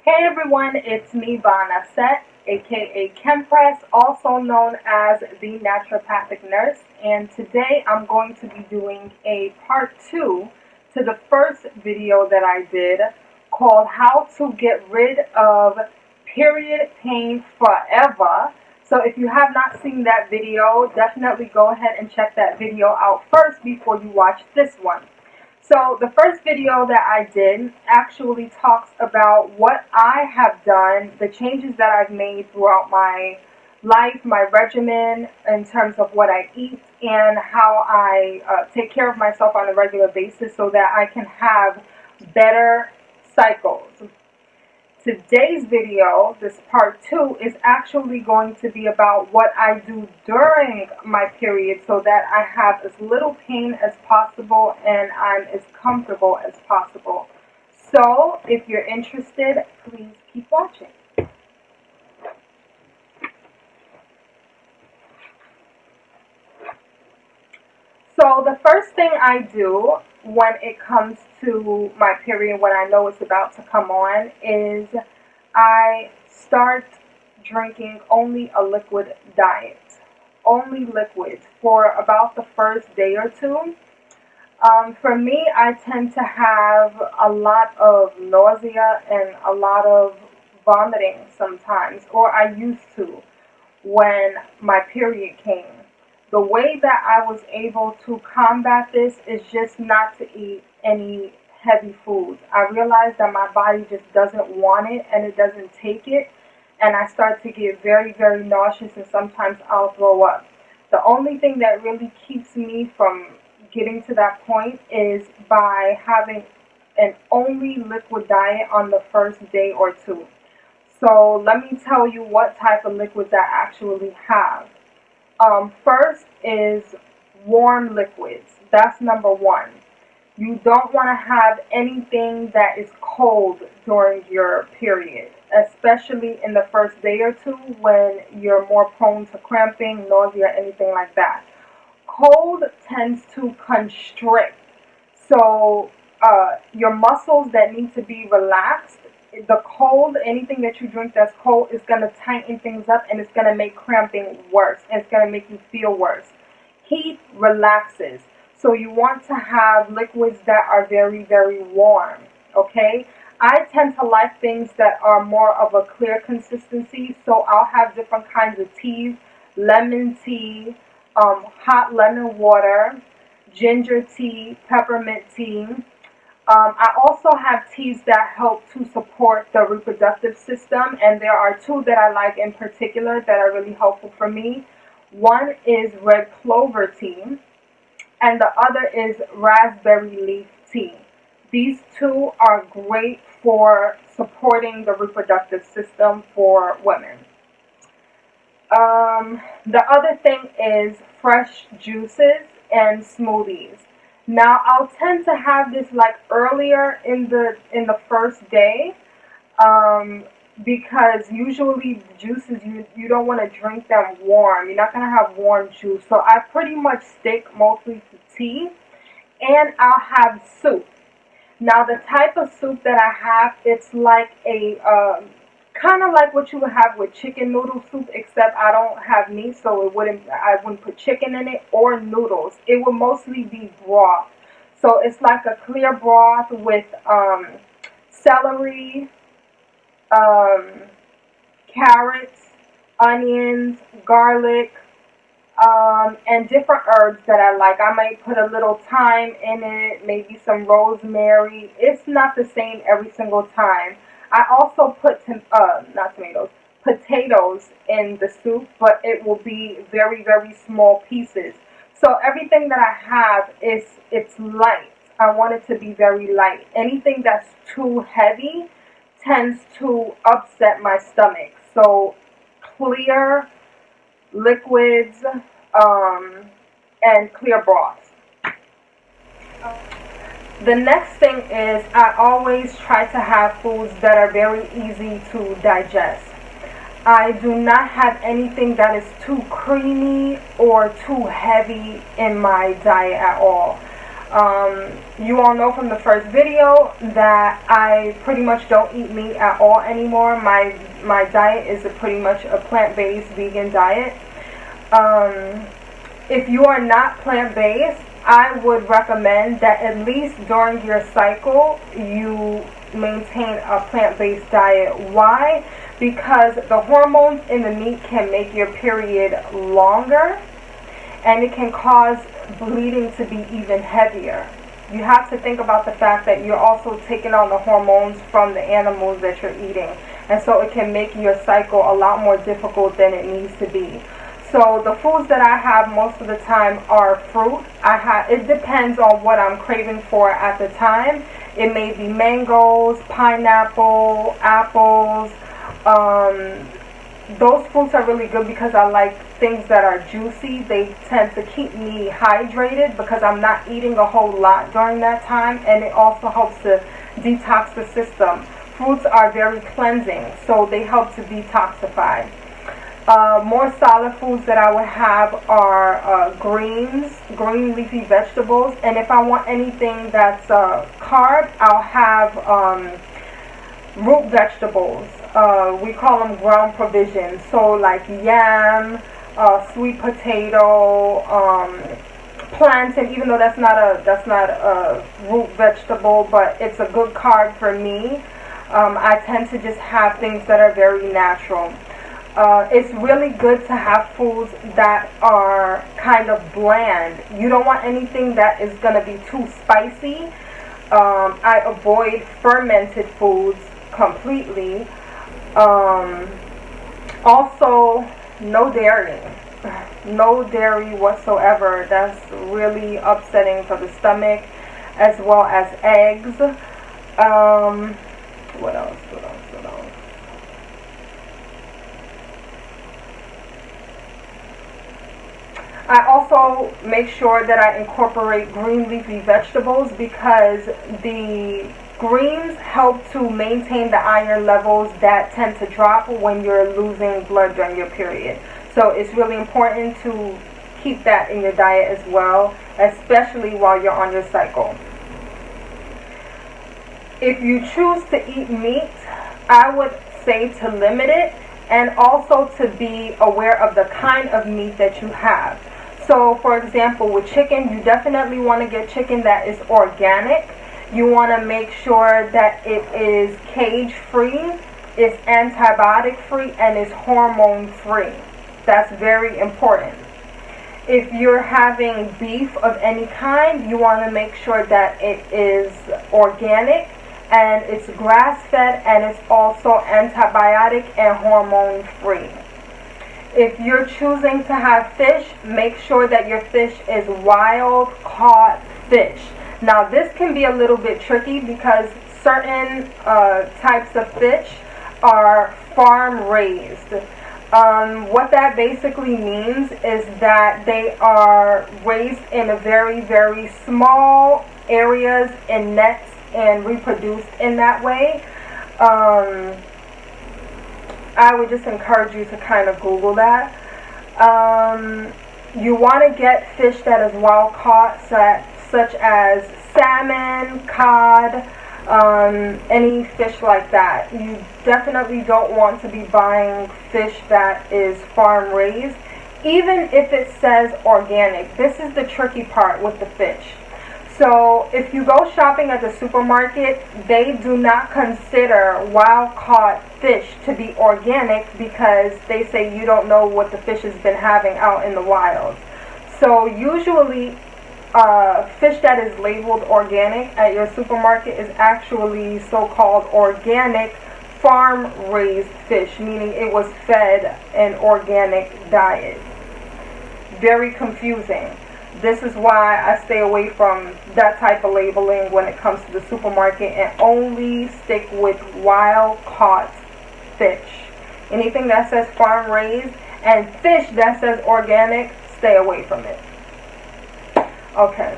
Hey everyone, it's me, BaNAuset, aka Kempress, also known as the naturopathic nurse, and today I'm going to be doing a part 2 to the first video that I did called How to Get Rid of Period Pain Forever. So if you have not seen that video, definitely go ahead and check that video out first before you watch this one. So the first video that I did actually talks about what I have done, the changes that I've made throughout my life, my regimen in terms of what I eat and how I take care of myself on a regular basis so that I can have better cycles. Today's video, this part 2, is actually going to be about what I do during my period so that I have as little pain as possible and I'm as comfortable as possible. So, if you're interested, please keep watching. So, the first thing I do when it comes to my period, when I know it's about to come on, is I start drinking only a liquid diet. Only liquids for about the first day or two. For me, I tend to have a lot of nausea and a lot of vomiting sometimes, or I used to when my period came. The way that I was able to combat this is just not to eat any heavy foods. I realized that my body just doesn't want it and it doesn't take it, and I start to get very, very nauseous and sometimes I'll throw up. The only thing that really keeps me from getting to that point is by having an only liquid diet on the first day or two. So let me tell you what type of liquids I actually have. First is warm liquids. That's number one. You don't want to have anything that is cold during your period, especially in the first day or two when you're more prone to cramping, nausea, anything like that. Cold tends to constrict. So your muscles that need to be relaxed, the cold, anything that you drink that's cold is going to tighten things up and it's going to make cramping worse. And it's going to make you feel worse. Heat relaxes. So you want to have liquids that are very, very warm. Okay? I tend to like things that are more of a clear consistency. So I'll have different kinds of teas, lemon tea, hot lemon water, ginger tea, peppermint tea. I also have teas that help to support the reproductive system, and there are two that I like in particular that are really helpful for me. One is red clover tea, and the other is raspberry leaf tea. These two are great for supporting the reproductive system for women. The other thing is fresh juices and smoothies. Now I'll tend to have this like earlier in the first day, because usually juices you don't want to drink them warm. You're not gonna have warm juice. So I pretty much stick mostly to tea, and I'll have soup. Now the type of soup that I have, it's like a kind of like what you would have with chicken noodle soup, except I don't have meat, so I wouldn't put chicken in it or noodles. It would mostly be broth. So it's like a clear broth with celery, carrots, onions, garlic, and different herbs that I like. I might put a little thyme in it, maybe some rosemary. It's not the same every single time. I also put potatoes in the soup, but it will be very, very small pieces. So everything that I have it's light. I want it to be very light. Anything that's too heavy tends to upset my stomach. So clear liquids and clear broths. The next thing is I always try to have foods that are very easy to digest. I do not have anything that is too creamy or too heavy in my diet at all. You all know from the first video that I pretty much don't eat meat at all anymore. My diet is pretty much a plant-based vegan diet. If you are not plant-based, I would recommend that at least during your cycle you maintain a plant-based diet. Why? Because the hormones in the meat can make your period longer, and it can cause bleeding to be even heavier. You have to think about the fact that you're also taking on the hormones from the animals that you're eating, and so it can make your cycle a lot more difficult than it needs to be. So the foods that I have most of the time are fruit. It depends on what I'm craving for at the time. It may be mangoes, pineapple, apples. Those fruits are really good because I like things that are juicy. They tend to keep me hydrated because I'm not eating a whole lot during that time, and it also helps to detox the system. Fruits are very cleansing, so they help to detoxify. More solid foods that I would have are green leafy vegetables, and if I want anything that's carb, I'll have root vegetables. We call them ground provisions, so like yam, sweet potato, plantain. Even though that's not a root vegetable, but it's a good carb for me. I tend to just have things that are very natural. It's really good to have foods that are kind of bland. You don't want anything that is going to be too spicy. I avoid fermented foods completely. Also, no dairy. No dairy whatsoever. That's really upsetting for the stomach, as well as eggs. What else? I also make sure that I incorporate green leafy vegetables because the greens help to maintain the iron levels that tend to drop when you're losing blood during your period. So it's really important to keep that in your diet as well, especially while you're on your cycle. If you choose to eat meat, I would say to limit it, and also to be aware of the kind of meat that you have. So for example, with chicken, you definitely want to get chicken that is organic. You want to make sure that it is cage free, is antibiotic free, and is hormone free. That's very important. If you're having beef of any kind, you want to make sure that it is organic, and it's grass fed, and it's also antibiotic and hormone free. If you're choosing to have fish, make sure that your fish is wild caught fish. Now this can be a little bit tricky because certain types of fish are farm raised. What that basically means is that they are raised in a very, very small areas in nets and reproduced in that way. I would just encourage you to kind of Google that. You want to get fish that is wild caught, such as salmon, cod, any fish like that. You definitely don't want to be buying fish that is farm raised, even if it says organic. This is the tricky part with the fish. So if you go shopping at the supermarket, they do not consider wild caught fish to be organic because they say you don't know what the fish has been having out in the wild. So usually fish that is labeled organic at your supermarket is actually so-called organic farm raised fish, meaning it was fed an organic diet. Very confusing. This is why I stay away from that type of labeling when it comes to the supermarket and only stick with wild caught fish. Anything that says farm raised and fish that says organic, stay away from it. Okay.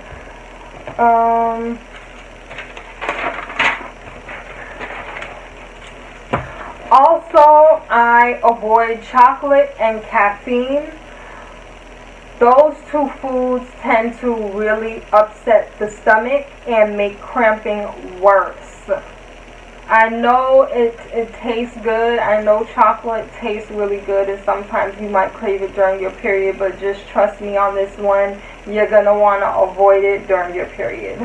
Also, I avoid chocolate and caffeine. Those two foods tend to really upset the stomach and make cramping worse. I know it tastes good. I know chocolate tastes really good, and sometimes you might crave it during your period, but just trust me on this one, you're going to want to avoid it during your period.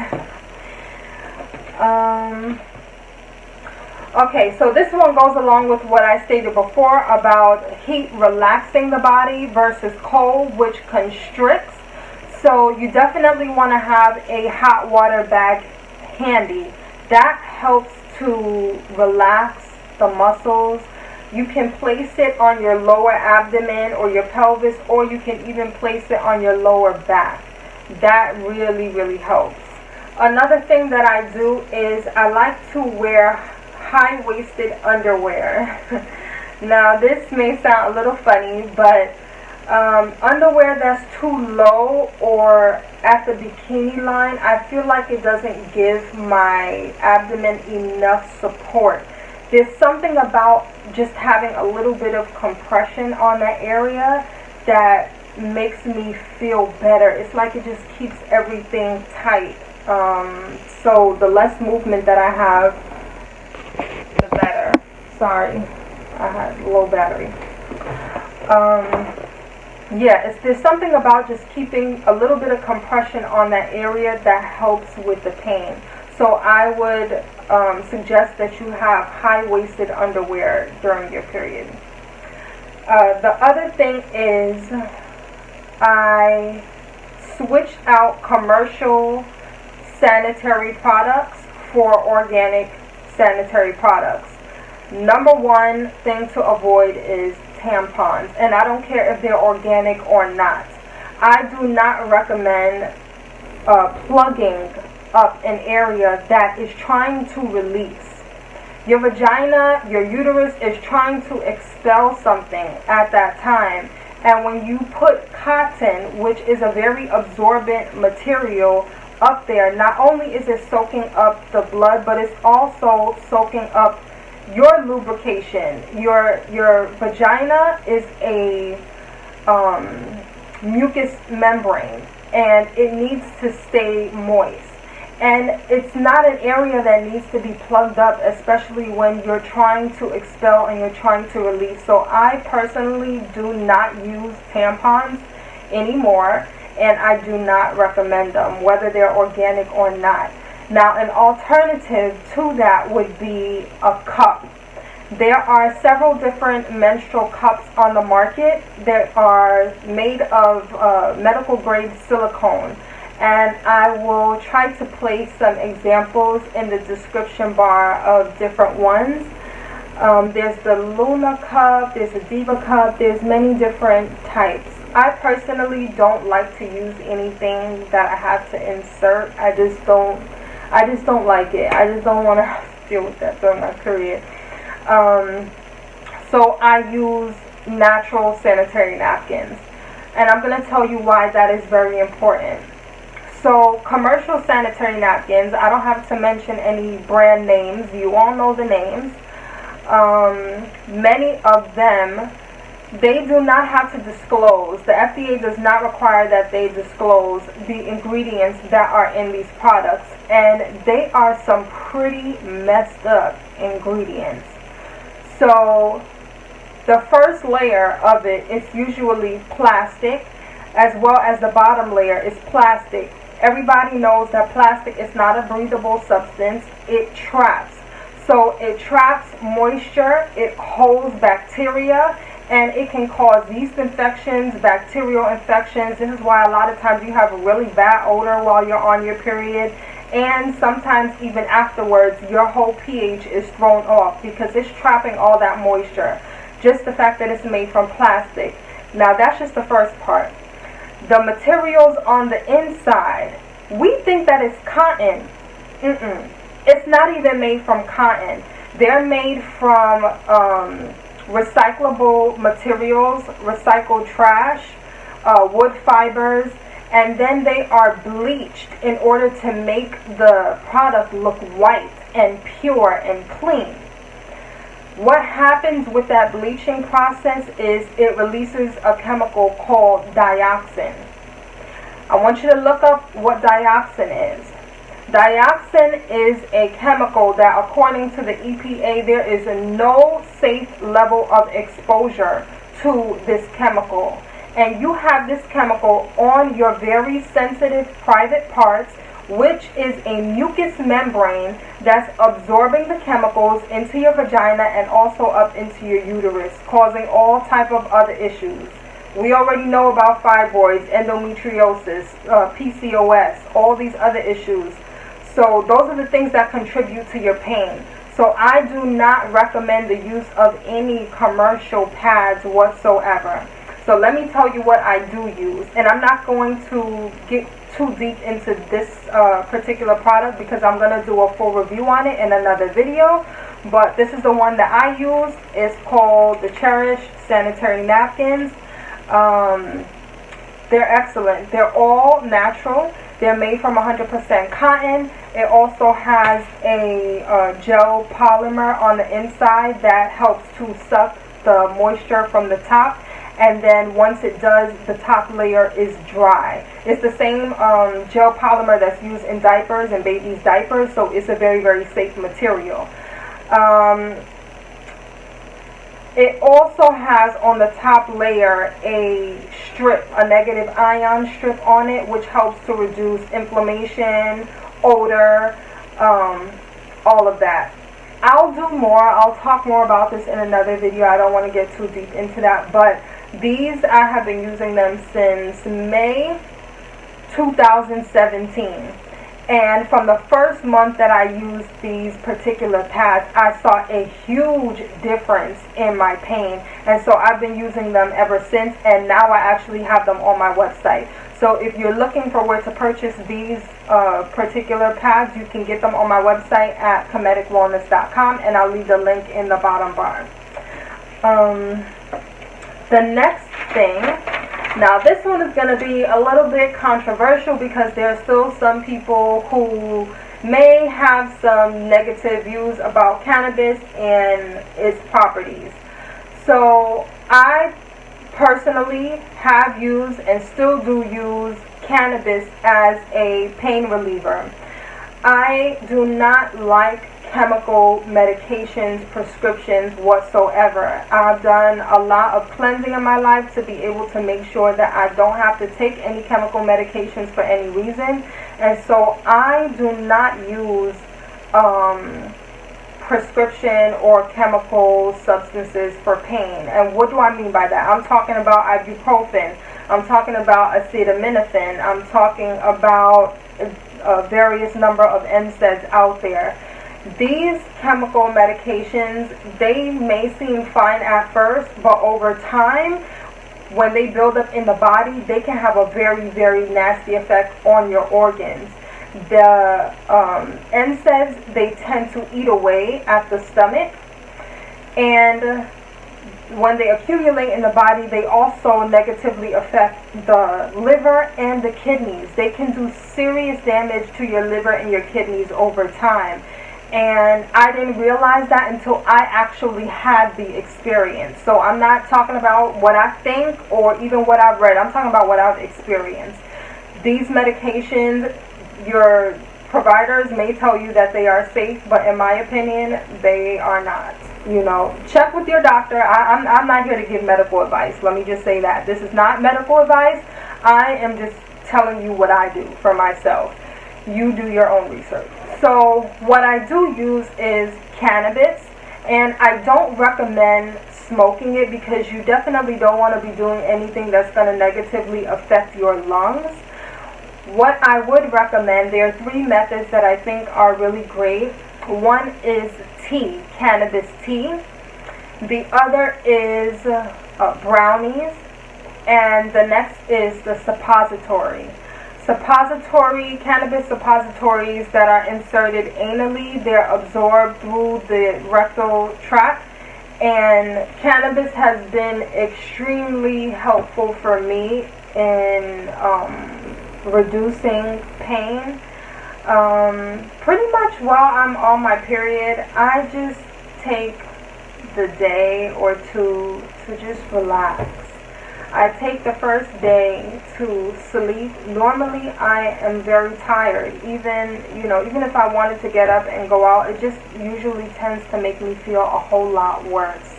Okay, so this one goes along with what I stated before about heat relaxing the body versus cold, which constricts. So you definitely want to have a hot water bag handy. That helps to relax the muscles. You can place it on your lower abdomen or your pelvis, or you can even place it on your lower back. That really, really helps. Another thing that I do is I like to wear high-waisted underwear. Now this may sound a little funny, but underwear that's too low or at the bikini line, I feel like it doesn't give my abdomen enough support. There's something about just having a little bit of compression on that area that makes me feel better. It's like it just keeps everything tight. So the less movement that I have, the better. Sorry, I had low battery. Yeah, there's something about just keeping a little bit of compression on that area that helps with the pain. So I would suggest that you have high-waisted underwear during your period. The other thing is I switched out commercial sanitary products for organic sanitary products. Number one thing to avoid is tampons, and I don't care if they're organic or not. I do not recommend plugging up an area that is trying to release. Your vagina, your uterus is trying to expel something at that time, and when you put cotton, which is a very absorbent material, up there, not only is it soaking up the blood, but it's also soaking up your lubrication. Your vagina is a mucous membrane, and it needs to stay moist. And it's not an area that needs to be plugged up, especially when you're trying to expel and you're trying to release. So I personally do not use tampons anymore, and I do not recommend them, whether they're organic or not. Now, an alternative to that would be a cup. There are several different menstrual cups on the market that are made of medical grade silicone, and I will try to place some examples in the description bar of different ones. There's the Luna cup, there's a Diva cup, there's many different types. I personally don't like to use anything that I have to insert. I just don't like it. I just don't want to deal with that during my period. So I use natural sanitary napkins, and I'm going to tell you why that is very important. So commercial sanitary napkins, I don't have to mention any brand names. You all know the names. Many of them, they do not have to disclose. The FDA does not require that they disclose the ingredients that are in these products, and they are some pretty messed up ingredients. So the first layer of it is usually plastic, as well as the bottom layer is plastic. Everybody knows that plastic is not a breathable substance. It traps. So it traps moisture, it holds bacteria, and it can cause yeast infections, bacterial infections. This is why a lot of times you have a really bad odor while you're on your period, and sometimes even afterwards your whole pH is thrown off because it's trapping all that moisture. Just the fact that it's made from plastic. Now that's just the first part. The materials on the inside, we think that it's cotton. It's not even made from cotton. They're made from recyclable materials, recycled trash, wood fibers, and then they are bleached in order to make the product look white and pure and clean. What happens with that bleaching process is it releases a chemical called DIOXIN. I want you to look up what dioxin is. Dioxin is a chemical that, according to the EPA, there is no safe level of exposure to this chemical. And you have this chemical on your very sensitive private parts, which is a mucous membrane that's absorbing the chemicals into your vagina and also up into your uterus, causing all type of other issues. We already know about fibroids, endometriosis, PCOS, all these other issues. So those are the things that contribute to your pain. So I do not recommend the use of any commercial pads whatsoever. So let me tell you what I do use. And I'm not going to get too deep into this particular product because I'm going to do a full review on it in another video. But this is the one that I use. It's called the Cherish Sanitary Napkins. They're excellent. They're all natural. They're made from 100% cotton. It also has a gel polymer on the inside that helps to suck the moisture from the top. And then once it does, the top layer is dry. It's the same gel polymer that's used in diapers and babies' diapers, so it's a very, very safe material. It also has on the top layer a strip, a negative ion strip on it, which helps to reduce inflammation, odor, all of that. I'll do more. I'll talk more about this in another video. I don't want to get too deep into that, but these, I have been using them since May 2017. And from the first month that I used these particular pads, I saw a huge difference in my pain. And so I've been using them ever since, and now I actually have them on my website. So if you're looking for where to purchase these particular pads, you can get them on my website at kemeticwellness.com, and I'll leave the link in the bottom bar. The next thing, now this one is going to be a little bit controversial because there are still some people who may have some negative views about cannabis and its properties. So I personally have used and still do use cannabis as a pain reliever. I do not like chemical medications, prescriptions whatsoever. I've done a lot of cleansing in my life to be able to make sure that I don't have to take any chemical medications for any reason. And so I do not use prescription or chemical substances for pain. And what do I mean by that? I'm talking about ibuprofen. I'm talking about acetaminophen. I'm talking about a various number of NSAIDs out there. These chemical medications, they may seem fine at first, but over time, when they build up in the body, they can have a very, very nasty effect on your organs. The NSAIDs, they tend to eat away at the stomach, and when they accumulate in the body, they also negatively affect the liver and the kidneys. They can do serious damage to your liver and your kidneys over time. And I didn't realize that until I actually had the experience. So I'm not talking about what I think or even what I've read. I'm talking about what I've experienced. These medications, your providers may tell you that they are safe, but in my opinion, they are not. You know, check with your doctor. I'm not here to give medical advice. Let me just say that. This is not medical advice. I am just telling you what I do for myself. You do your own research. So what I do use is cannabis, and I don't recommend smoking it because you definitely don't want to be doing anything that's going to negatively affect your lungs. What I would recommend, there are 3 methods that I think are really great. One is tea, cannabis tea. The other is brownies, and the next is the suppository. Cannabis suppositories that are inserted anally, they're absorbed through the rectal tract, and cannabis has been extremely helpful for me in reducing pain. Pretty much while I'm on my period, I just take the day or two to just relax. I take the first day to sleep. Normally I am very tired. Even, even if I wanted to get up and go out, it just usually tends to make me feel a whole lot worse.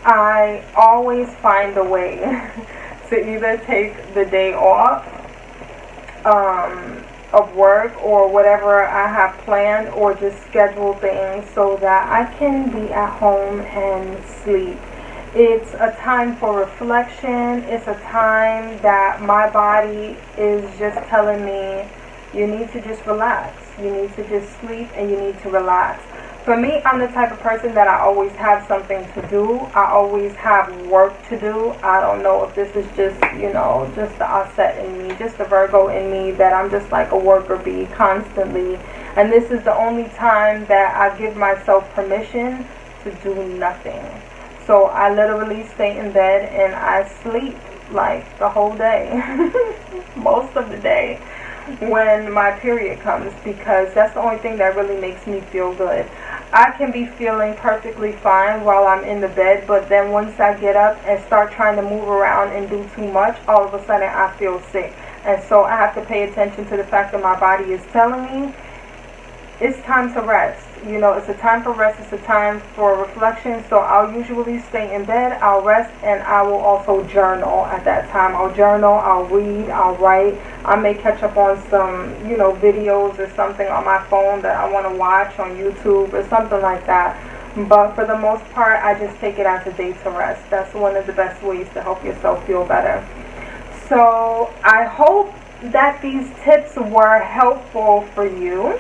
I always find a way to either take the day off of work or whatever I have planned, or just schedule things so that I can be at home and sleep. It's a time for reflection. It's a time that my body is just telling me, you need to just relax. You need to just sleep and you need to relax. For me, I'm the type of person that I always have something to do. I always have work to do. I don't know if this is just, just the offset in me, just the Virgo in me, that I'm just like a worker bee constantly. And this is the only time that I give myself permission to do nothing. So I literally stay in bed and I sleep like the whole day, most of the day, when my period comes, because that's the only thing that really makes me feel good. I can be feeling perfectly fine while I'm in the bed, but then once I get up and start trying to move around and do too much, all of a sudden I feel sick. And so I have to pay attention to the fact that my body is telling me it's time to rest. It's a time for rest. It's a time for reflection. So I'll usually stay in bed, I'll rest, and I will also journal at that time. I'll journal, I'll read, I'll write. I may catch up on some, videos or something on my phone that I want to watch on YouTube or something like that. But for the most part, I just take it as a day to rest. That's one of the best ways to help yourself feel better. So I hope that these tips were helpful for you.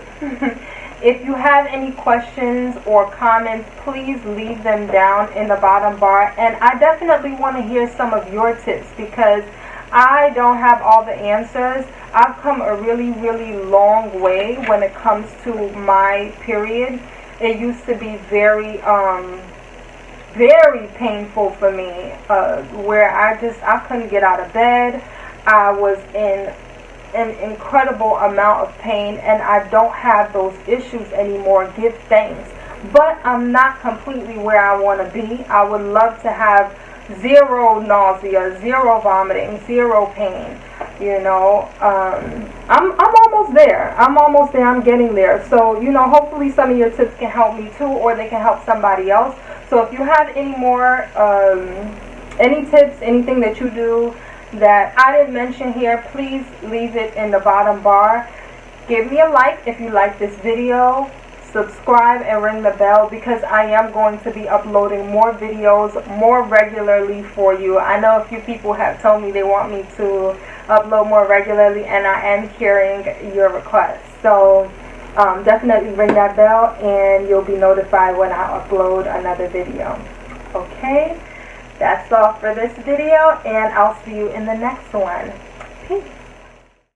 If you have any questions or comments, please leave them down in the bottom bar. And I definitely want to hear some of your tips, because I don't have all the answers. I've come a really, really long way when it comes to my period. It used to be very, very painful for me, where I couldn't get out of bed. I was in an incredible amount of pain, and I don't have those issues anymore. Give thanks. But I'm not completely where I want to be. I would love to have zero nausea, zero vomiting, zero pain. I'm almost there. I'm getting there. So, hopefully some of your tips can help me too, or they can help somebody else. So if you have any more, any tips, anything that you do that I didn't mention here, please leave it in the bottom bar. Give me a like if you like this video. Subscribe and ring the bell, because I am going to be uploading more videos more regularly for you. I know a few people have told me they want me to upload more regularly, and I am hearing your requests. So definitely ring that bell and you'll be notified when I upload another video. Okay? That's all for this video, and I'll see you in the next one. Peace.